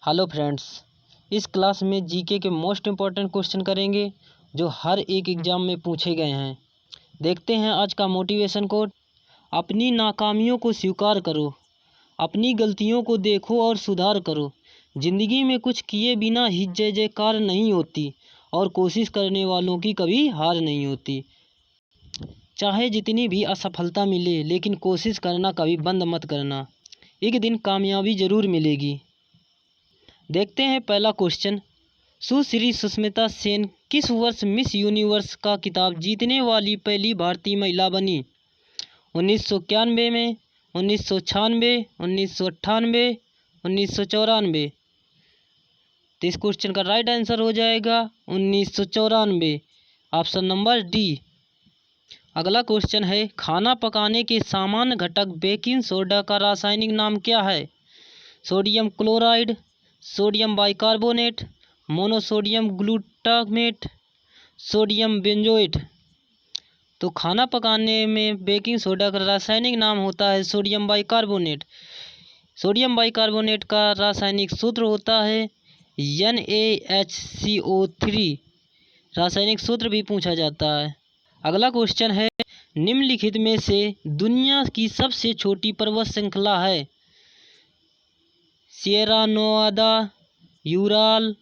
Hello friends, इस class में GK के मोस्ट इम्पॉर्टेंट क्वेश्चन करेंगे जो हर एक एग्ज़ाम में पूछे गए हैं। देखते हैं आज का मोटिवेशन कोट। अपनी नाकामियों को स्वीकार करो, अपनी गलतियों को देखो और सुधार करो। ज़िंदगी में कुछ किए बिना ही जय जयकार नहीं होती और कोशिश करने वालों की कभी हार नहीं होती। चाहे जितनी भी असफलता मिले लेकिन कोशिश करना कभी बंद मत करना, एक दिन कामयाबी ज़रूर मिलेगी। देखते हैं पहला क्वेश्चन। सुश्री सुष्मिता सेन किस वर्ष मिस यूनिवर्स का खिताब जीतने वाली पहली भारतीय महिला बनी? 1991 में, 1996, 1998, 1994। तो इस क्वेश्चन का राइट आंसर हो जाएगा 1994, ऑप्शन नंबर डी। अगला क्वेश्चन है, खाना पकाने के सामान्य घटक बेकिंग सोडा का रासायनिक नाम क्या है? Sodium chloride, sodium bicarbonate, monosodium glutamate, sodium benzoate. तो खाना पकाने में बेकिंग सोडा का रासायनिक नाम होता है सोडियम बाइकार्बोनेट। सोडियम बाइकार्बोनेट का रासायनिक सूत्र होता है NaHCO3। रासायनिक सूत्र भी पूछा जाता है। अगला क्वेश्चन है, निम्नलिखित में से दुनिया की सबसे छोटी पर्वत श्रृंखला है? सिएरा नेवादा, यूराल,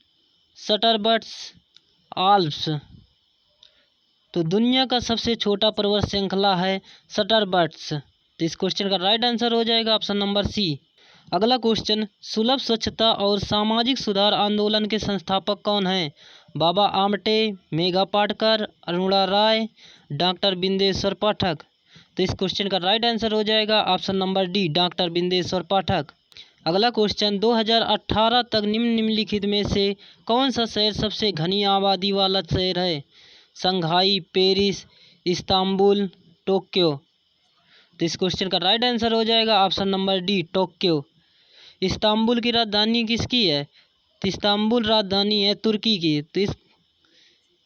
सटरबट्स, आल्प्स। तो दुनिया का सबसे छोटा पर्वत श्रृंखला है सटरबट्स। तो इस क्वेश्चन का राइट आंसर हो जाएगा ऑप्शन नंबर सी। अगला क्वेश्चन, सुलभ स्वच्छता और सामाजिक सुधार आंदोलन के संस्थापक कौन हैं? बाबा आमटे, मेघा पाटकर, अरुणा राय, डॉक्टर बिंदेश्वर पाठक। तो इस क्वेश्चन का राइट आंसर हो जाएगा option number D, doctor Bindeshwar Pathak. अगला क्वेश्चन, 2018 तक निम्नलिखित में से कौन सा शहर सबसे घनी आबादी वाला शहर है? Shanghai, Paris, Istanbul, Tokyo. तो इस क्वेश्चन का राइट आंसर हो जाएगा option number D, Tokyo. Istanbul की राजधानी किसकी है? तो इस्तांबुल राजधानी है तुर्की की। तो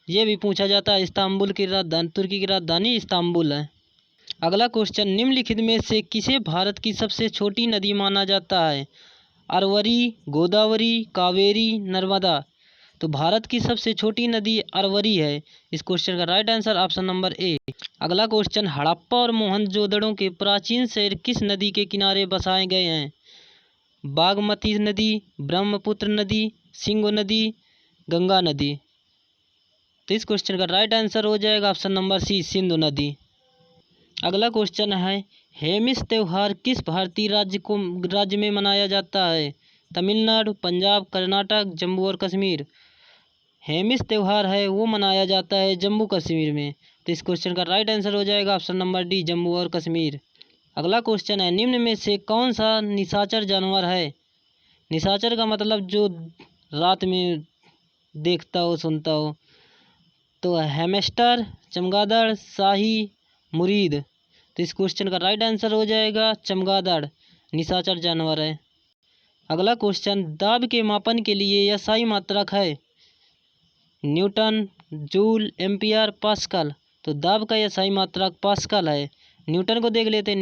ये भी पूछा जाता है, इस्तांबुल की राजधानी, तुर्की की राजधानी इस्तांबुल है। अगला क्वेश्चन, निम्नलिखित में से किसे भारत की सबसे छोटी नदी माना जाता है? अरवरी, गोदावरी, कावेरी, नर्मदा। तो भारत की सबसे छोटी नदी अरवरी है। इस क्वेश्चन का राइट आंसर ऑप्शन नंबर ए। अगला क्वेश्चन, हड़प्पा और मोहनजोदड़ो के प्राचीन शहर किस नदी के किनारे बसाए गए हैं? बागमती नदी, ब्रह्मपुत्र नदी, सिंधु नदी, गंगा नदी। तो इस क्वेश्चन का राइट आंसर हो जाएगा ऑप्शन नंबर सी, सिंधु नदी। अगला क्वेश्चन है, हेमिस त्यौहार किस भारतीय राज्य में मनाया जाता है? तमिलनाडु, पंजाब, कर्नाटक, जम्मू और कश्मीर। हेमिस त्यौहार है वो मनाया जाता है जम्मू कश्मीर में। तो इस क्वेश्चन का राइट आंसर हो जाएगा ऑप्शन नंबर डी, जम्मू और कश्मीर। अगला क्वेश्चन है, निम्न में से कौन सा निशाचर जानवर है? निशाचर का मतलब जो रात में देखता हो, सुनता हो। तो हैमस्टर, चमगादड़, शाही, मुरीद। तो इस क्वेश्चन का राइट आंसर हो जाएगा चमगादड़, निशाचर जानवर है। अगला क्वेश्चन, दाब के मापन के लिए SI मात्रक है? Newton, joule, ampere, pascal. तो दाब का SI मात्रक पास्कल है। न्यूटन को देख लेते हैं।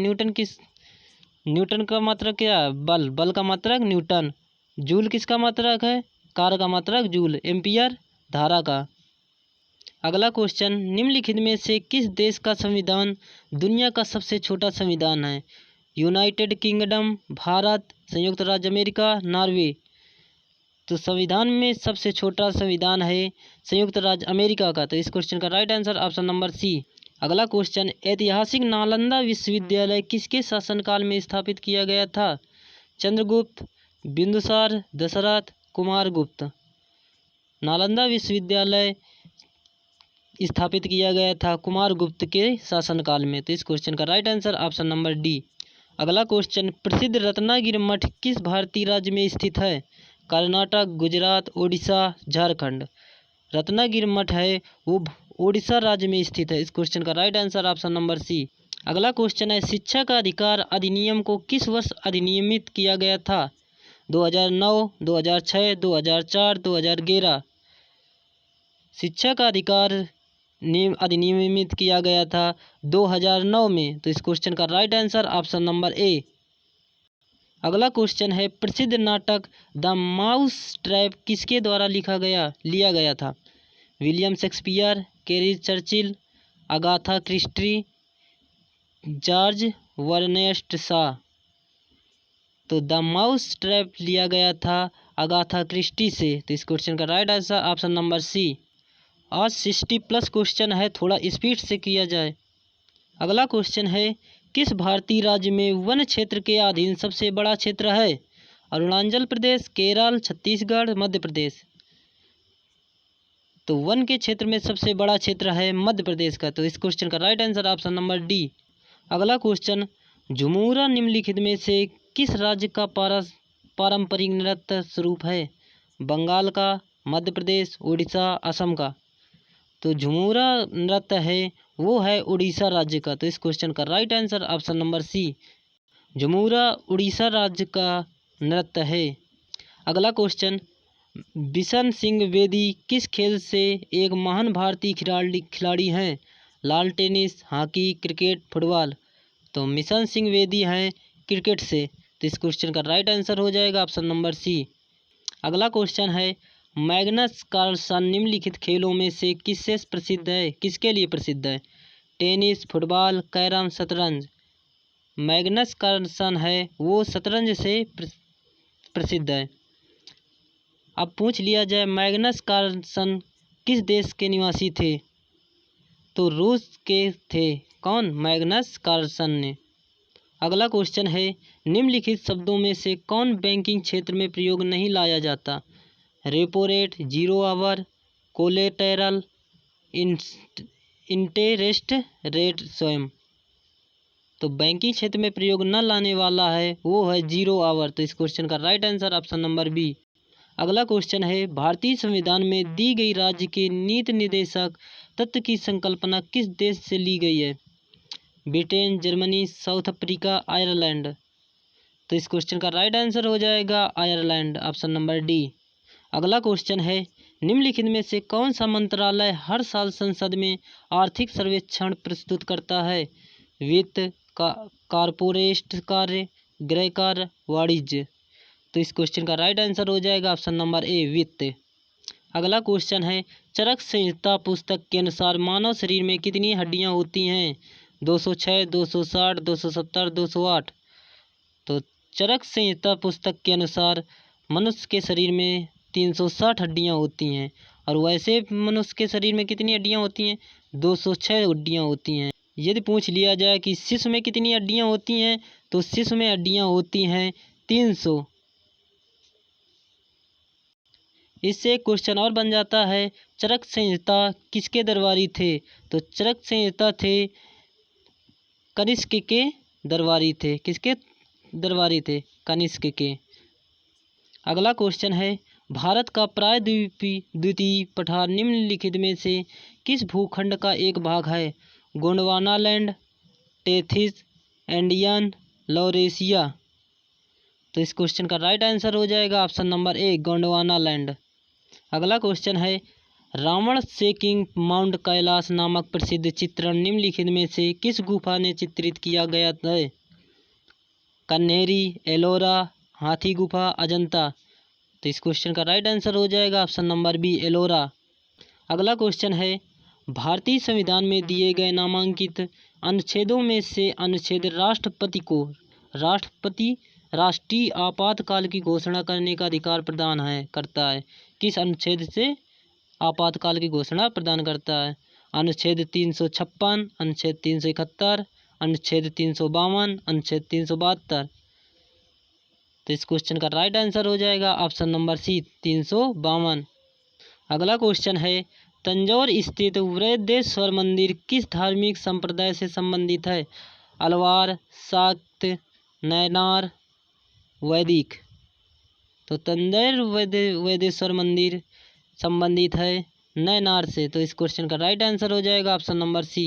न्यूटन का मात्रक क्या है? बल का मात्रक न्यूटन। जूल किसका मात्रक है? कार्य का मात्रक जूल। एम्पियर धारा का। अगला क्वेश्चन, निम्नलिखित में से किस देश का संविधान दुनिया का सबसे छोटा संविधान है? यूनाइटेड किंगडम, भारत, संयुक्त राज्य अमेरिका, नॉर्वे। तो संविधान में सबसे छोटा संविधान है संयुक्त राज्य अमेरिका का। तो इस क्वेश्चन का right answer option number C. अगला क्वेश्चन, ऐतिहासिक नालंदा विश्वविद्यालय किसके शासनकाल में स्थापित किया गया था? चंद्रगुप्त, बिंदुसार, दशरथ, कुमारगुप्त। नालंदा विश्वविद्यालय स्थापित किया गया था कुमारगुप्त के शासनकाल में। तो इस क्वेश्चन का right answer option number D. अगला क्वेश्चन, प्रसिद्ध रत्नागिरी मठ किस भारतीय राज्य में स्थित है? कर्नाटक, गुजरात, ओडिशा, झारखंड। रत्नागिरी मठ है वो ओडिशा राज्य में स्थित है। इस क्वेश्चन का right answer option number C. अगला क्वेश्चन है, शिक्षा का अधिकार अधिनियम को किस वर्ष अधिनियमित किया गया था? 2009, 2006, 2004, 2011। शिक्षा का अधिकार अधिनियमित किया गया था 2009 में। तो इस क्वेश्चन का राइट आंसर ऑप्शन नंबर ए। अगला क्वेश्चन है प्रसिद्ध नाटक द माउस ट्रैप किसके द्वारा लिया गया था? William Shakespeare, Carrie Churchill, Agatha Christie, George Bernard Shaw. तो द माउस ट्रैप लिया गया था अगाथा क्रिस्टी से। तो इस क्वेश्चन का right answer option number C. आज 60+ क्वेश्चन है, थोड़ा स्पीड से किया जाए। अगला क्वेश्चन है किस भारतीय राज्य में वन क्षेत्र के अधीन सबसे बड़ा क्षेत्र है? अरुणाचल प्रदेश, केरल, छत्तीसगढ़, मध्य प्रदेश। तो वन के क्षेत्र में सबसे बड़ा क्षेत्र है मध्य प्रदेश का। तो इस क्वेश्चन का right answer option number D. अगला क्वेश्चन झुमुरा निम्नलिखित में से किस राज्य का पारंपरिक नृत्य स्वरूप है? बंगाल का, मध्य प्रदेश, उड़ीसा, असम का। तो झुमुरा नृत्य है वो है उड़ीसा राज्य का। तो इस क्वेश्चन का right answer option number C. Jhumura Orissa राज्य का नृत्य है। अगला क्वेश्चन बिशन सिंह बेदी किस खेल से एक महान भारतीय खिलाड़ी हैं? लाल टेनिस, हॉकी, क्रिकेट, फुटबॉल। तो मिशन सिंह बेदी हैं क्रिकेट से। तो इस क्वेश्चन का राइट आंसर हो जाएगा ऑप्शन नंबर सी। अगला क्वेश्चन है मैग्नस कार्लसन निम्नलिखित खेलों में से किससे प्रसिद्ध है? किसके लिए प्रसिद्ध है? टेनिस, फुटबॉल, कैरम, शतरंज। मैग्नस कार्लसन है वो शतरंज से प्रसिद्ध है। अब पूछ लिया जाए मैग्नस कार्लसन किस देश के निवासी थे? तो रूस के थे। कौन? मैग्नस कार्लसन ने। अगला क्वेश्चन है निम्नलिखित शब्दों में से कौन बैंकिंग क्षेत्र में प्रयोग नहीं लाया जाता? Repo rate, zero hour, collateral, interest rate स्वयं। तो बैंकिंग क्षेत्र में प्रयोग न लाने वाला है वो है जीरो आवर। तो इस क्वेश्चन का right answer option number B. अगला क्वेश्चन है भारतीय संविधान में दी गई राज्य के नीति निर्देशक तत्व की संकल्पना किस देश से ली गई है? Britain, Germany, south Africa, Ireland. तो इस क्वेश्चन का राइट आंसर हो जाएगा आयरलैंड, ऑप्शन नंबर डी। अगला क्वेश्चन है निम्नलिखित में से कौन सा मंत्रालय हर साल संसद में आर्थिक सर्वेक्षण प्रस्तुत करता है? वित्त, कारपोरेट कार्य, गृह कार्य, वाणिज्य। तो इस क्वेश्चन का राइट आंसर हो जाएगा ऑप्शन नंबर ए, वित्त। अगला क्वेश्चन है चरक संहिता पुस्तक के अनुसार मानव शरीर में कितनी हड्डियां होती हैं? 206, 260, 270, 208। तो चरक संहिता पुस्तक के अनुसार मनुष्य के शरीर में 360 हड्डियां होती हैं। और वैसे मनुष्य के शरीर में कितनी हड्डियां होती हैं? 206 हड्डियां होती हैं। यदि पूछ लिया जाए कि शिशु में कितनी हड्डियां होती हैं, तो शिशु में हड्डियां होती हैं 300। इससे एक क्वेश्चन और बन जाता है चरक संहिता किसके दरबारी थे? तो चरक संहिता थे कनिष्क के दरबारी थे। किसके दरबारी थे? कनिष्क के। अगला क्वेश्चन है भारत का प्रायद्वीपीय पठार निम्नलिखित में से किस भूखंड का एक भाग है? Gondwana land, Tethys, Andean, Laurasia. तो इस क्वेश्चन का राइट आंसर हो जाएगा option number A, Gondwana land. अगला क्वेश्चन है रावण से किंग माउंट कैलाश नामक प्रसिद्ध चित्रण निम्नलिखित में से किस गुफा ने चित्रित किया गया है? कन्हेरी, एलोरा, हाथी गुफा, अजंता। तो इस क्वेश्चन का राइट आंसर हो जाएगा ऑप्शन नंबर बी, एलोरा। अगला क्वेश्चन है भारतीय संविधान में दिए गए नामांकित अनुच्छेदों में से अनुच्छेद राष्ट्रपति को राष्ट्रीय आपातकाल की घोषणा करने का अधिकार प्रदान करता है। किस अनुच्छेद से आपातकाल की घोषणा प्रदान करता है? अनुच्छेद 356, अनुच्छेद 371, अनुच्छेद 352, अनुच्छेद 372। तो इस क्वेश्चन का राइट आंसर हो जाएगा ऑप्शन नंबर सी, 352। अगला क्वेश्चन है तंजौर स्थित बृहदेश्वर मंदिर किस धार्मिक संप्रदाय से संबंधित है? अलवार, शाक्त, नयनार, वैदिक। तो तंजौर बृहदेश्वर मंदिर संबंधित है नयनार से। तो इस क्वेश्चन का राइट आंसर हो जाएगा ऑप्शन नंबर सी।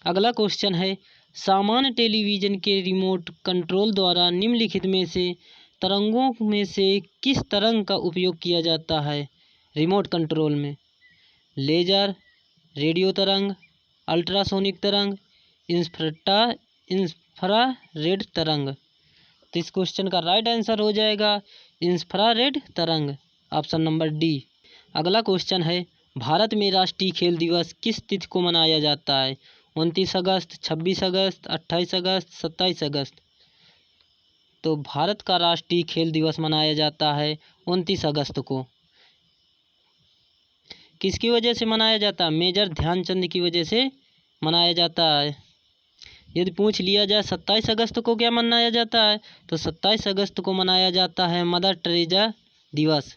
अगला क्वेश्चन है सामान्य टेलीविजन के रिमोट कंट्रोल द्वारा निम्नलिखित में से तरंगों में से किस तरंग का उपयोग किया जाता है रिमोट कंट्रोल में? लेजर, रेडियो तरंग, अल्ट्रासोनिक तरंग, इंफ्रारेड तरंग। तो इस क्वेश्चन का राइट आंसर हो जाएगा इंफ्रारेड तरंग, ऑप्शन नंबर डी। अगला क्वेश्चन है, भारत में राष्ट्रीय खेल दिवस किस तिथि को मनाया जाता है? 29 अगस्त, 26 अगस्त, 28 अगस्त, 27 अगस्त। तो भारत का राष्ट्रीय खेल दिवस मनाया जाता है 29 अगस्त को। किसकी वजह से मनाया जाता है? मेजर ध्यानचंद की वजह से मनाया जाता है। यदि पूछ लिया जाए 27 अगस्त को क्या मनाया जाता है, तो 27 अगस्त को मनाया जाता है मदर टेरेसा दिवस।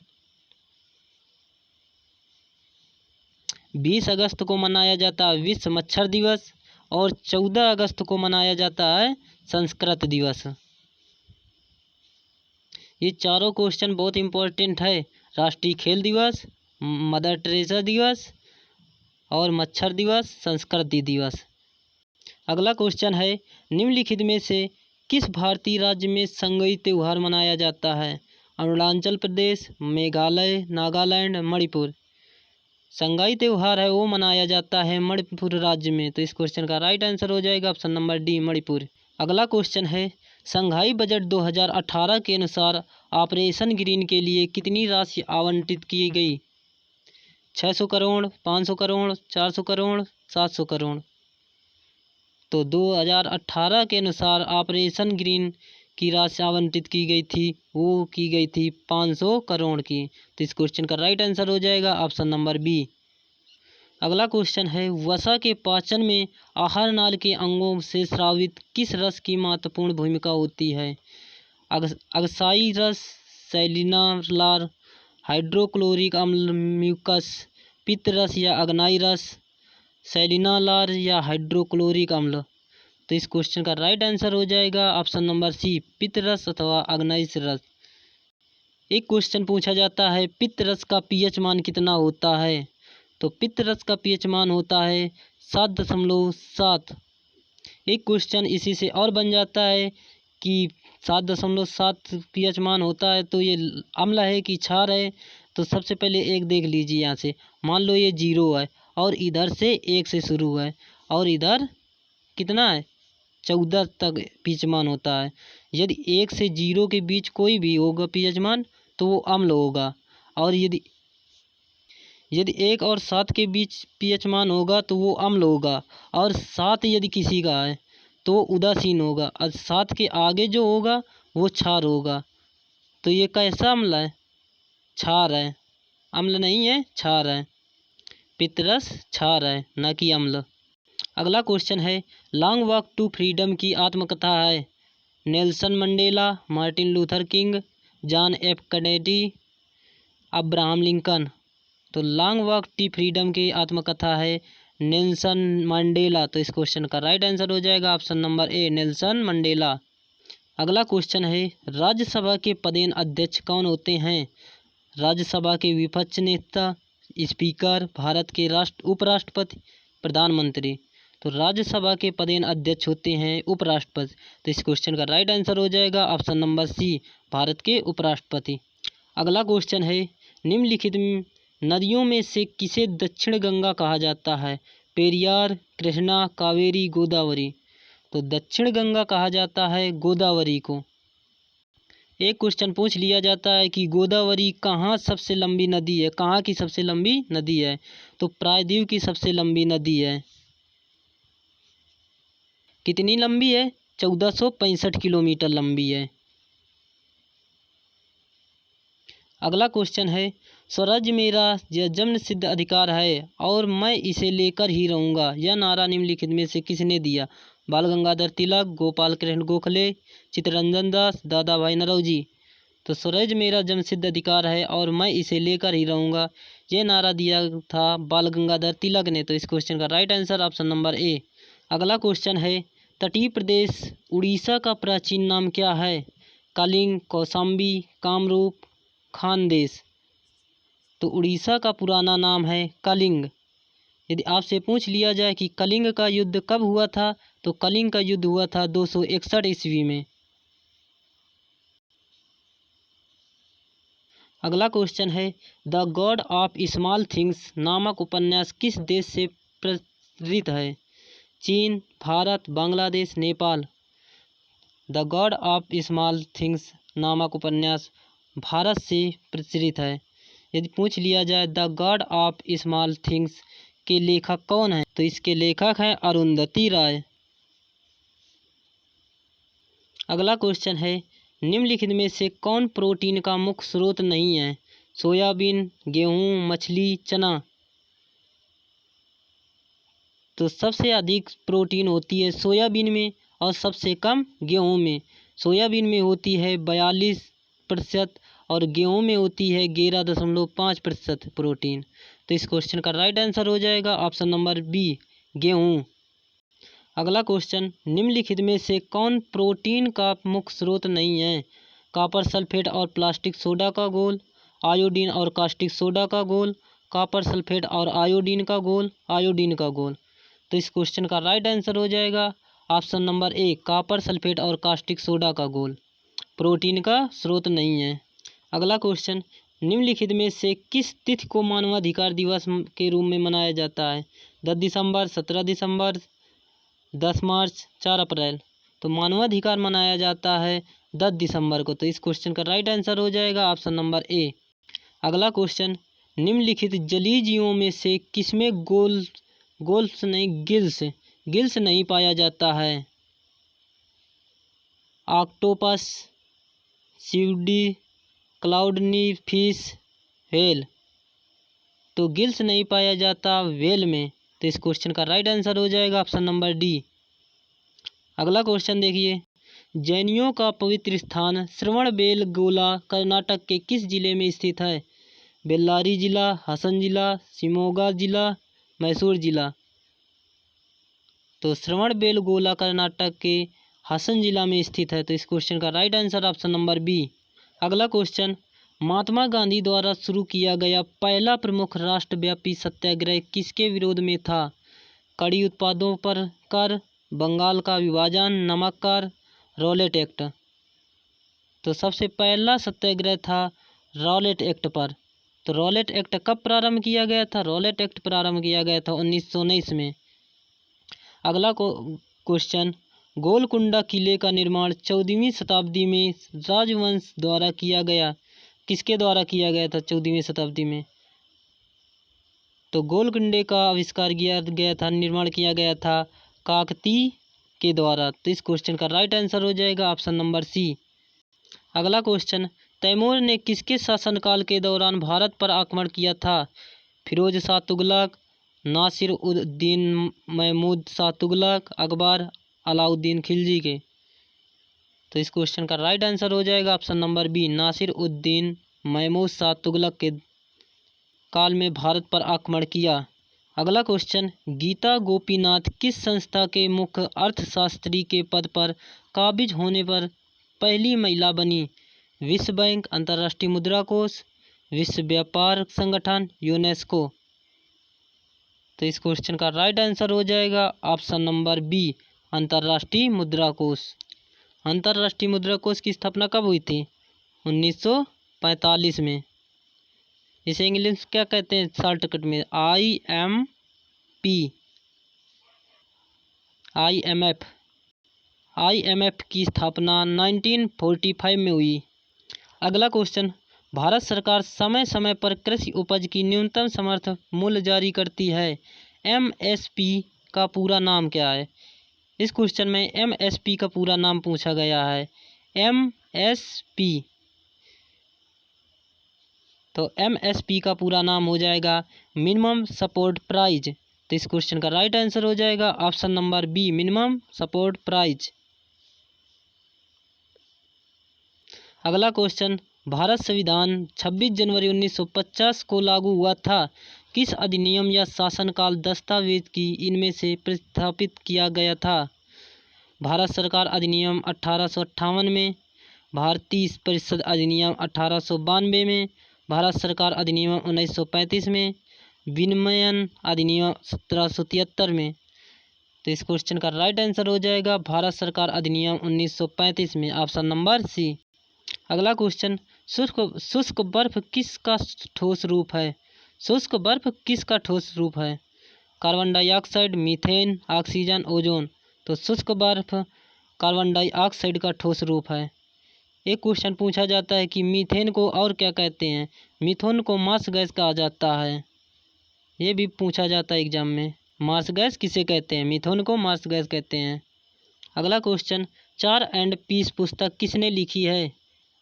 20 अगस्त को मनाया जाता है विश्व मच्छर दिवस, और 14 अगस्त को मनाया जाता है संस्कृत दिवस। ये चारों क्वेश्चन बहुत इंपॉर्टेंट है, राष्ट्रीय खेल दिवस, मदर टेरेसा दिवस और मच्छर दिवस, संस्कृति दिवस। अगला क्वेश्चन है, निम्नलिखित में से किस भारतीय राज्य में संगई त्यौहार मनाया जाता है? अरुणाचल प्रदेश, मेघालय, नागालैंड, मणिपुर। संगाई त्यौहार है वो मनाया जाता है मणिपुर राज्य में। तो इस क्वेश्चन का राइट आंसर हो जाएगा ऑप्शन नंबर डी, मणिपुर। अगला क्वेश्चन है, संघाई बजट 2018 के अनुसार ऑपरेशन ग्रीन के लिए कितनी राशि आवंटित की गई? 600 करोड़, 500 करोड़, 400 करोड़, 700 करोड़। तो 2018 के अनुसार ऑपरेशन ग्रीन की राशि आवंटित की गई थी, वो की गई थी 500 करोड़ की। तो इस क्वेश्चन का राइट आंसर हो जाएगा ऑप्शन नंबर बी। अगला क्वेश्चन है, वसा के पाचन में आहार नाल के अंगों से स्रावित किस रस की महत्वपूर्ण भूमिका होती है? अगसाई रस, सैलिनालार, हाइड्रोक्लोरिक अम्ल, म्यूकस, पित्त रस या अग्नाई रस, सैलिनालार या हाइड्रोक्लोरिक अम्ल। तो इस क्वेश्चन का राइट आंसर हो जाएगा ऑप्शन नंबर सी, पित्त रस अथवा अग्नाई रस। एक क्वेश्चन पूछा जाता है, पित्त रस का पीएच मान कितना होता है? तो पित्त रस का पीएच मान होता है 7.7। एक क्वेश्चन इसी से और बन जाता है कि 7.7 पीएच मान होता है तो ये अम्ल है कि क्षार है? तो सबसे पहले एक देख लीजिए यहाँ से, मान लो ये 0 है और इधर से 1 से शुरू है और इधर कितना है 14 तक पीएच मान होता है। यदि 1 से 0 के बीच कोई भी होगा पीएच मान तो वो अम्ल होगा, और यदि 1 और 7 के बीच पीएच मान होगा तो वो अम्ल होगा, और 7 यदि किसी का है तो वो उदासीन होगा, और 7 के आगे जो होगा वो क्षार होगा। तो ये कैसा अम्ल है? क्षार है, अम्ल नहीं है, क्षार है। पित्तरस क्षार है, न कि अम्ल। अगला क्वेश्चन है, लॉन्ग वॉक टू फ्रीडम की आत्मकथा है? Nelson Mandela, Martin Luther king, John F Kennedy, Abraham Lincoln. तो लॉन्ग वॉक टू फ्रीडम की आत्मकथा है नेल्सन मंडेला। तो इस क्वेश्चन का राइट आंसर हो जाएगा ऑप्शन नंबर ए, नेल्सन मंडेला। अगला क्वेश्चन है, राज्यसभा के पदेन अध्यक्ष कौन होते हैं? राज्यसभा के विपक्ष नेता, स्पीकर, भारत के उपराष्ट्रपति, प्रधानमंत्री। तो राज्यसभा के पदेन अध्यक्ष होते हैं उपराष्ट्रपति। तो इस क्वेश्चन का राइट आंसर हो जाएगा ऑप्शन नंबर सी, भारत के उपराष्ट्रपति। अगला क्वेश्चन है, निम्नलिखित नदियों में से किसे दक्षिण गंगा कहा जाता है? पेरियार, कृष्णा, कावेरी, गोदावरी। तो दक्षिण गंगा कहा जाता है गोदावरी को। एक क्वेश्चन पूछ लिया जाता है कि गोदावरी कहाँ सबसे लंबी नदी है, कहाँ की सबसे लंबी नदी है? तो प्रायद्वीप की सबसे लंबी नदी है। कितनी लंबी है? 1465 किलोमीटर लंबी है। अगला क्वेश्चन है, स्वराज्य मेरा यह जन्म सिद्ध अधिकार है और मैं इसे लेकर ही रहूँगा, यह नारा निम्नलिखित में से किसने दिया? बाल गंगाधर तिलक, गोपाल कृष्ण गोखले, चित्तरंजन दास, दादा भाई नौरोजी। तो स्वराज्य मेरा जन्म सिद्ध अधिकार है और मैं इसे लेकर ही रहूँगा, यह नारा दिया था बाल गंगाधर तिलक ने। तो इस क्वेश्चन का राइट आंसर ऑप्शन नंबर ए। अगला क्वेश्चन है, तटीय प्रदेश उड़ीसा का प्राचीन नाम क्या है? कलिंग, कौशाम्बी, कामरूप, खानदेश। तो उड़ीसा का पुराना नाम है कलिंग। यदि आपसे पूछ लिया जाए कि कलिंग का युद्ध कब हुआ था, तो कलिंग का युद्ध हुआ था 261 ईस्वी में। अगला क्वेश्चन है, the God of small things नामक उपन्यास किस देश से प्रेरित है? चीन, Bharat, Bangladesh, Nepal. The God of small things नामक उपन्यास भारत से प्रचलित है? यदि पूछ लिया जाए the God of small things के लेखक कौन हैं, तो इसके लेखक हैं अरुंधति राय। अगला क्वेश्चन है, निम्नलिखित में से कौन प्रोटीन का मुख्य स्रोत नहीं है? सोयाबीन, गेहूं, मछली, चना। तो सबसे अधिक प्रोटीन होती है सोयाबीन में और सबसे कम गेहूं में। सोयाबीन में होती है 42% और गेहूं में होती है 11.5% प्रोटीन। तो इस क्वेश्चन का राइट आंसर हो जाएगा ऑप्शन नंबर बी, गेहूं। अगला क्वेश्चन, निम्नलिखित में से कौन प्रोटीन का मुख्य स्रोत नहीं है? कॉपर सल्फेट और प्लास्टिक सोडा का घोल, आयोडीन और कास्टिक सोडा का घोल, कॉपर सल्फेट और आयोडीन का घोल, आयोडीन का घोल। तो इस क्वेश्चन का राइट आंसर हो जाएगा ऑप्शन नंबर ए, कॉपर सल्फेट और कास्टिक सोडा का घोल प्रोटीन का स्रोत नहीं है। अगला क्वेश्चन, निम्नलिखित में से किस तिथि को मानवाधिकार दिवस के रूप में मनाया जाता है? 10 दिसंबर, 17 दिसंबर, 10 मार्च, 4 अप्रैल। तो मानवाधिकार मनाया जाता है 10 दिसंबर को। तो इस क्वेश्चन का राइट आंसर हो जाएगा ऑप्शन नंबर ए। अगला क्वेश्चन, निम्नलिखित जलीय जीवों में से किसमें गिल्स नहीं पाया जाता है? ऑक्टोपस, सीडी, क्लाउडनी फिश, व्हेल। तो गिल्स नहीं पाया जाता व्हेल में। तो इस क्वेश्चन का राइट आंसर हो जाएगा ऑप्शन नंबर डी। अगला क्वेश्चन देखिए, जैनियों का पवित्र स्थान श्रवणबेलगोला कर्नाटक के किस जिले में स्थित है? बेल्लारी जिला, हसन जिला, शिमोगा जिला, मैसूर जिला। तो श्रवणबेलगोला कर्नाटक के हसन जिला में स्थित है। तो इस क्वेश्चन का right answer option number B. अगला क्वेश्चन, महात्मा गांधी द्वारा शुरू किया गया पहला प्रमुख राष्ट्रव्यापी सत्याग्रह किसके विरोध में था? कड़ी उत्पादों पर कर, बंगाल का विभाजन, नमक कर, रॉलेट एक्ट। तो सबसे पहला सत्याग्रह था रॉलेट एक्ट पर। तो रॉलेट एक्ट कब प्रारंभ किया गया था? रॉलेट एक्ट प्रारंभ किया गया था 1919 में। अगला क्वेश्चन, गोलकुंडा किले का निर्माण 14वीं शताब्दी में राजवंश द्वारा किया गया। किसके द्वारा किया गया था 14वीं शताब्दी में? तो गोलकुंडे का आविष्कार किया गया था, निर्माण किया गया था काकतीय के द्वारा। तो इस क्वेश्चन का राइट आंसर हो जाएगा ऑप्शन नंबर सी। अगला क्वेश्चन, तैमूर ने किसके शासनकाल के दौरान भारत पर आक्रमण किया था? फिरोज शाह तुगलक, नासिर उद्दीन महमूद शाह तुगलक, अकबर, अलाउद्दीन खिलजी के। तो इस क्वेश्चन का राइट आंसर हो जाएगा option number B, Nasir Uddin Mahmud Shah Tughlaq के काल में भारत पर आक्रमण किया। अगला क्वेश्चन, गीता गोपीनाथ किस संस्था के मुख्य अर्थशास्त्री के पद पर काबिज होने पर पहली महिला बनी? विश्व बैंक, अंतर्राष्ट्रीय मुद्रा कोष, विश्व व्यापार संगठन, यूनेस्को। तो इस क्वेश्चन का राइट आंसर हो जाएगा ऑप्शन नंबर बी, अंतर्राष्ट्रीय मुद्रा कोष। अंतर्राष्ट्रीय मुद्रा कोष की स्थापना कब हुई थी? 1945 में। इसे इंग्लिश क्या कहते हैं शॉर्टकट में? IMF की स्थापना 1945 में हुई। अगला क्वेश्चन, भारत सरकार समय समय पर कृषि उपज की न्यूनतम समर्थन मूल्य जारी करती है। MSP का पूरा नाम क्या है? इस क्वेश्चन में MSP का पूरा नाम पूछा गया है। MSP, तो MSP का पूरा नाम हो जाएगा मिनिमम सपोर्ट प्राइज। तो इस क्वेश्चन का राइट आंसर हो जाएगा option number B, minimum support price. अगला क्वेश्चन, भारत संविधान 26 जनवरी 1950 को लागू हुआ था। किस अधिनियम या शासनकाल दस्तावेज की इनमें से प्रतिस्थापित किया गया था? भारत सरकार अधिनियम 1858 में, भारतीय परिषद अधिनियम 1892 में, भारत सरकार अधिनियम 1935 में, विनिमयन अधिनियम 1773 में। तो इस क्वेश्चन का राइट आंसर हो जाएगा भारत सरकार अधिनियम 1935 में, ऑप्शन नंबर सी। अगला क्वेश्चन, शुष्क बर्फ किसका ठोस रूप है? शुष्क बर्फ किसका ठोस रूप है? Carbon dioxide, methane, oxygen, ozone. तो शुष्क बर्फ कार्बन डाइऑक्साइड का ठोस रूप है। एक क्वेश्चन पूछा जाता है कि मीथेन को और क्या कहते हैं। मीथेन को मार्स गैस कहा जाता है। ये भी पूछा जाता है एग्जाम में, मार्स गैस किसे कहते हैं। मीथेन को मार्स गैस कहते हैं। अगला क्वेश्चन, चार एंड पीस पुस्तक किसने लिखी है।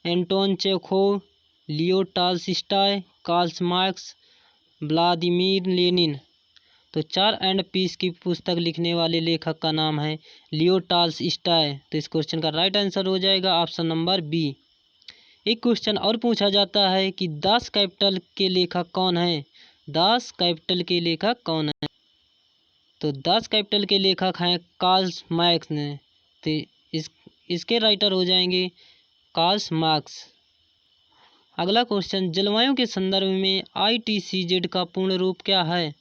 Anton Chekhov, Leo Tolstoy, Karl Marx, Vladimir Lenin. तो चार एंड पीस की पुस्तक लिखने वाले लेखक का नाम है लियो टॉल्स्टॉय। तो इस क्वेश्चन का राइट आंसर हो जाएगा ऑप्शन नंबर बी। एक क्वेश्चन और पूछा जाता है कि दास कैपिटल के लेखक कौन है। दास कैपिटल के लेखक कौन है। तो दास कैपिटल के लेखक हैं कार्ल मार्क्स ने। तो इसके राइटर हो जाएंगे कार्ल मार्क्स। अगला क्वेश्चन, जलवायु के संदर्भ में ITCZ का पूर्ण रूप क्या है।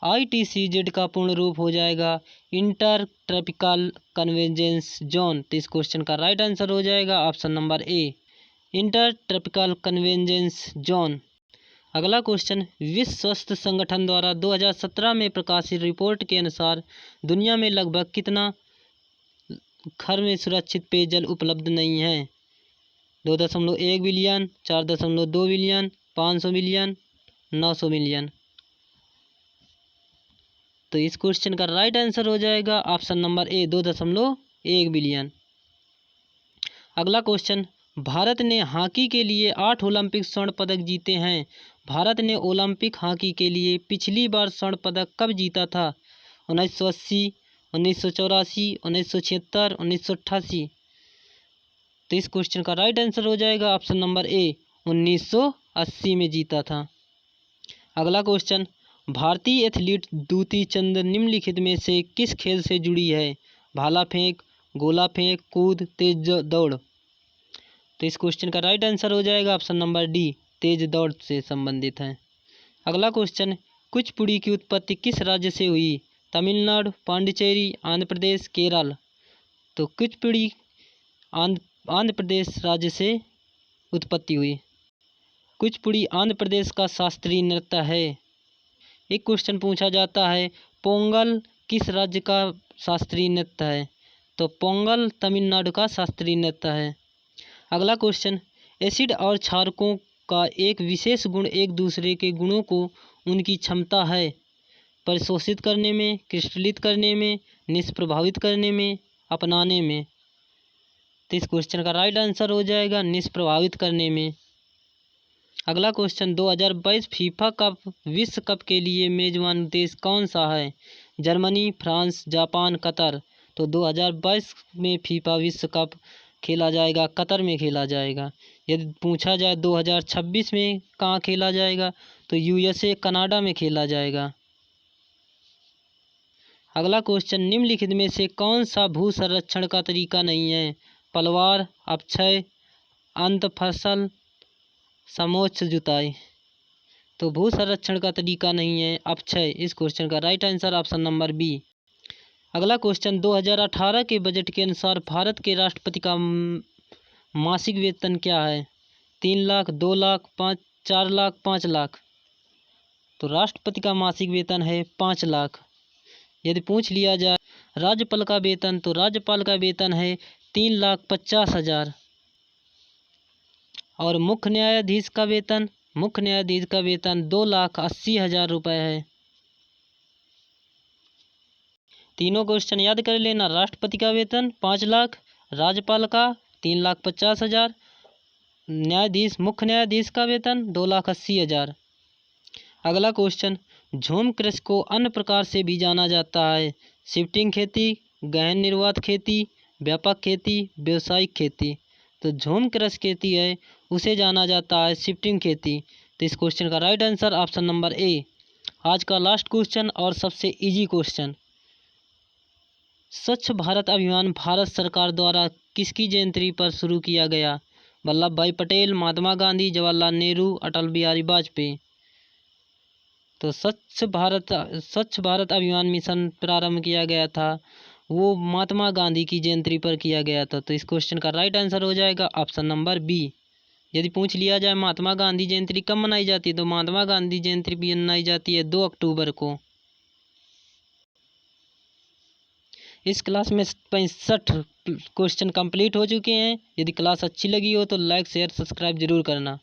ITCZ का पूर्ण रूप हो जाएगा इंटर ट्रॉपिकल कन्वर्जेंस जोन। तो इस क्वेश्चन का राइट आंसर हो जाएगा ऑप्शन नंबर ए, इंटर ट्रॉपिकल कन्वर्जेंस जोन। अगला क्वेश्चन, विश्व स्वास्थ्य संगठन द्वारा 2017 में प्रकाशित रिपोर्ट के अनुसार दुनिया में लगभग कितना घर में सुरक्षित पेयजल उपलब्ध नहीं है। 2.1 बिलियन, 4.2 बिलियन, 500 मिलियन, 900 मिलियन। तो इस क्वेश्चन का राइट आंसर हो जाएगा ऑप्शन नंबर ए, 2.1 बिलियन। अगला क्वेश्चन, भारत ने हॉकी के लिए 8 ओलंपिक स्वर्ण पदक जीते हैं। भारत ने ओलंपिक हॉकी के लिए पिछली बार स्वर्ण पदक कब जीता था। 1980, 1984, 1976, 1988। तो इस क्वेश्चन का राइट आंसर हो जाएगा ऑप्शन नंबर ए, 1980 में जीता था। अगला क्वेश्चन, भारतीय एथलीट दूती चंद निम्नलिखित में से किस खेल से जुड़ी है। भाला फेंक, गोला फेंक, कूद, तेज दौड़। तो इस क्वेश्चन का राइट आंसर हो जाएगा ऑप्शन नंबर डी, तेज दौड़ से संबंधित है। अगला क्वेश्चन, कुचिपुड़ी की उत्पत्ति किस राज्य से हुई। तमिलनाडु, पांडिचेरी, आंध्र प्रदेश, केरल। तो कुचिपुड़ी आंध्र प्रदेश राज्य से उत्पत्ति हुई। कुचिपुड़ी आंध्र प्रदेश का शास्त्रीय नृत्य है। एक क्वेश्चन पूछा जाता है, पोंगल किस राज्य का शास्त्रीय नृत्य है। तो पोंगल तमिलनाडु का शास्त्रीय नृत्य है। अगला क्वेश्चन, एसिड और क्षारकों का एक विशेष गुण एक दूसरे के गुणों को उनकी क्षमता है परिशोषित करने में, क्रिस्टलित करने में, निष्प्रभावित करने में, अपनाने में। तो इस क्वेश्चन का राइट आंसर हो जाएगा निष्प्रभावित करने में। अगला क्वेश्चन, 2022 फीफा कप विश्व कप के लिए मेजबान देश कौन सा है। Germany, France, Japan, Qatar. तो 2022 में फीफा विश्व कप खेला जाएगा, कतर में खेला जाएगा। यदि पूछा जाए 2026 में कहाँ खेला जाएगा, तो USA कनाडा में खेला जाएगा। अगला क्वेश्चन, निम्नलिखित में से कौन सा भू संरक्षण का तरीका नहीं है। पलवार, अपक्षय, अंत फसल, समोच्च जुताई। तो भू संरक्षण का तरीका नहीं है अपक्षय। इस क्वेश्चन का right answer option number B. अगला क्वेश्चन, 2018 के बजट के अनुसार भारत के राष्ट्रपति का मासिक वेतन क्या है। 3 लाख, 2 लाख, 4 लाख, 5 लाख। तो राष्ट्रपति का मासिक वेतन है 5 लाख। यदि पूछ लिया जाए राज्यपाल का वेतन, तो राज्यपाल का वेतन है 3,50,000। और मुख्य न्यायाधीश का वेतन 2,80,000 रुपये है। तीनों क्वेश्चन याद कर लेना। राष्ट्रपति का वेतन 5 लाख, राज्यपाल का 3,50,000, मुख्य न्यायाधीश का वेतन 2,80,000। अगला क्वेश्चन, झूम कृषि को अन्य प्रकार से भी जाना जाता है। शिफ्टिंग खेती, गहन निर्वात खेती, व्यापक खेती, व्यावसायिक खेती। तो झूम कृषि खेती है उसे जाना जाता है शिफ्टिंग खेती। तो इस क्वेश्चन का राइट आंसर ऑप्शन नंबर ए। आज का लास्ट क्वेश्चन और सबसे इजी क्वेश्चन, स्वच्छ भारत अभियान भारत सरकार द्वारा किसकी जयंती पर शुरू किया गया। वल्लभ भाई पटेल, महात्मा गांधी, जवाहरलाल नेहरू, अटल बिहारी वाजपेयी। तो स्वच्छ भारत अभियान मिशन प्रारंभ किया गया था, वो महात्मा गांधी की जयंती पर किया गया था। तो इस क्वेश्चन का राइट आंसर हो जाएगा ऑप्शन नंबर बी। यदि पूछ लिया जाए महात्मा गांधी जयंती कब मनाई जाती है, तो महात्मा गांधी जयंती भी मनाई जाती है 2 अक्टूबर को। इस क्लास में 65 क्वेश्चन कंप्लीट हो चुके हैं। यदि क्लास अच्छी लगी हो तो लाइक शेयर सब्सक्राइब जरूर करना।